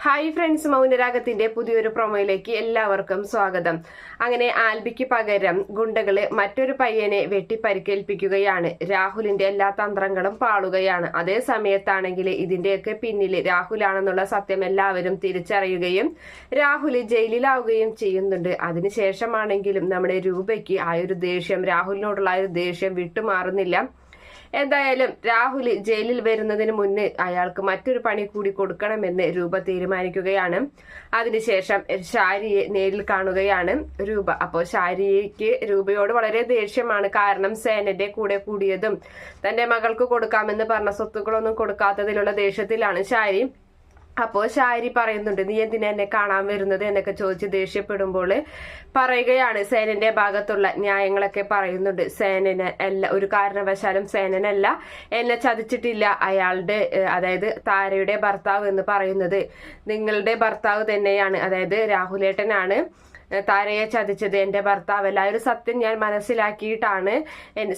Hi friends, മൗനരാഗത്തിന്റെ പുതിയൊരു പ്രൊമോയിലേക്ക് എല്ലാവർക്കും സ്വാഗതം. അങ്ങനെ ആൽബിക്ക് പകരം ഗുണ്ടകള് മറ്റൊരു പയ്യനെ വെട്ടി പരിക്കേൽപ്പിക്കുകയാണ്. രാഹുലിന്റെ എല്ലാ തന്ത്രങ്ങളും പാളുകയാണ്. അതേ സമയത്താണെങ്കിൽ ഇതിന്റെയൊക്കെ പിന്നില് രാഹുലാണെന്നുള്ള സത്യം എല്ലാവരും തിരിച്ചറിയുകയും രാഹുല് ജയിലിലാവുകയും ചെയ്യുന്നുണ്ട്. അതിനുശേഷമാണെങ്കിലും നമ്മുടെ രൂപയ്ക്ക് ആ ഒരു ദേഷ്യം, രാഹുലിനോടുള്ള ആ ഒരു ദേഷ്യം വിട്ടുമാറുന്നില്ല. എന്തായാലും രാഹുൽ ജയിലിൽ വരുന്നതിന് മുന്നേ അയാൾക്ക് മറ്റൊരു പണി കൂടി കൊടുക്കണമെന്ന് രൂപ തീരുമാനിക്കുകയാണ്. അതിനുശേഷം ഷാരിയെ നേരിൽ കാണുകയാണ് രൂപ. അപ്പോൾ ഷാരിക്ക് രൂപയോട് വളരെ ദേഷ്യമാണ്. കാരണം സേനന്റെ കൂടെ കൂടിയതും തന്റെ മകൾക്ക് കൊടുക്കാമെന്ന് പറഞ്ഞ സ്വത്തുക്കളൊന്നും കൊടുക്കാത്തതിലുള്ള ദേഷ്യത്തിലാണ് ഷാരി. അപ്പോൾ ഷാരി പറയുന്നുണ്ട്, നീ എന്തിനാ എന്നെ കാണാൻ വരുന്നത് എന്നൊക്കെ ചോദിച്ച് ദേഷ്യപ്പെടുമ്പോൾ പറയുകയാണ്, സേനന്റെ ഭാഗത്തുള്ള ന്യായങ്ങളൊക്കെ പറയുന്നുണ്ട്. സേനന് അല്ല, ഒരു കാരണവശാലും സേനനല്ല, എന്നെ ചതിച്ചിട്ടില്ല. അയാളുടെ, അതായത് താരയുടെ ഭർത്താവ് എന്ന് പറയുന്നത് നിങ്ങളുടെ ഭർത്താവ് തന്നെയാണ്, അതായത് രാഹുലേട്ടനാണ് താരയെ ചതിച്ചത്, എന്റെ ഭർത്താവല്ല. ഒരു സത്യം ഞാൻ മനസ്സിലാക്കിയിട്ടാണ്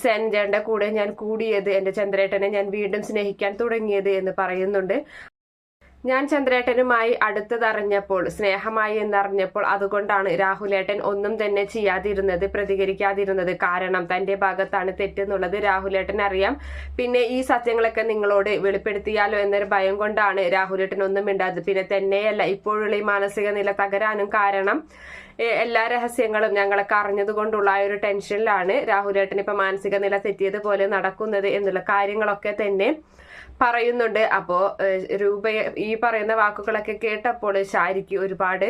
സേനന്റെ കൂടെ ഞാൻ കൂടിയത്, എന്റെ ചന്ദ്രേട്ടനെ ഞാൻ വീണ്ടും സ്നേഹിക്കാൻ തുടങ്ങിയത് എന്ന് പറയുന്നുണ്ട്. ഞാൻ ചന്ദ്രേട്ടനുമായി അടുത്തതറിഞ്ഞപ്പോൾ, സ്നേഹമായി എന്നറിഞ്ഞപ്പോൾ, അതുകൊണ്ടാണ് രാഹുലേട്ടൻ ഒന്നും തന്നെ ചെയ്യാതിരുന്നത്, പ്രതികരിക്കാതിരുന്നത്. കാരണം തന്റെ ഭാഗത്താണ് തെറ്റെന്നുള്ളത് രാഹുലേട്ടൻ അറിയാം. പിന്നെ ഈ സത്യങ്ങളൊക്കെ നിങ്ങളോട് വെളിപ്പെടുത്തിയാലോ എന്നൊരു ഭയം കൊണ്ടാണ് രാഹുലേട്ടൻ ഒന്നും മിണ്ടാത്തത്. പിന്നെ തന്നെയല്ല, ഇപ്പോഴുള്ള ഈ മാനസിക നില തകരാനും കാരണം എല്ലാ രഹസ്യങ്ങളും ഞങ്ങളൊക്കെ അറിഞ്ഞത് കൊണ്ടുള്ള ആ ഒരു ടെൻഷനിലാണ് രാഹുലേട്ടൻ ഇപ്പൊ മാനസിക നില തെറ്റിയതുപോലെ നടക്കുന്നത് എന്നുള്ള കാര്യങ്ങളൊക്കെ തന്നെ പറയുന്നുണ്ട്. അപ്പോ രൂപ ഈ പറയുന്ന വാക്കുകളൊക്കെ കേട്ടപ്പോൾ ഷാരിക്ക് ഒരുപാട്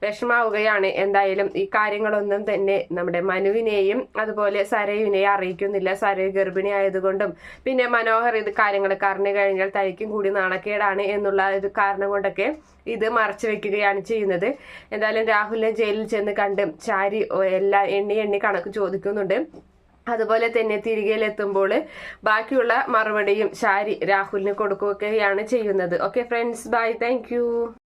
വിഷമാവുകയാണ്. എന്തായാലും ഈ കാര്യങ്ങളൊന്നും തന്നെ നമ്മുടെ മനുവിനെയും അതുപോലെ സരയുവിനെയും അറിയിക്കുന്നില്ല. സരയു ഗർഭിണി ആയതുകൊണ്ടും പിന്നെ മനോഹർ ഇത് കാര്യങ്ങളൊക്കെ അറിഞ്ഞു കഴിഞ്ഞാൽ തനിക്കും കൂടി നാണക്കേടാണ് എന്നുള്ള ഒരു കാരണം കൊണ്ടൊക്കെ ഇത് മറച്ചു വെക്കുകയാണ് ചെയ്യുന്നത്. എന്തായാലും രാഹുലിനെ ജയിലിൽ ചെന്ന് കണ്ട് ഷാരി എല്ലാം എണ്ണി കണക്ക് ചോദിക്കുന്നുണ്ട്. അതുപോലെ തന്നെ തിരികെയെത്തുമ്പോൾ ബാക്കിയുള്ള മറുപടിയും ഷാരി രാഹുലിന് കൊടുക്കുകയാണ് ചെയ്യുന്നത്. Okay friends, by, thank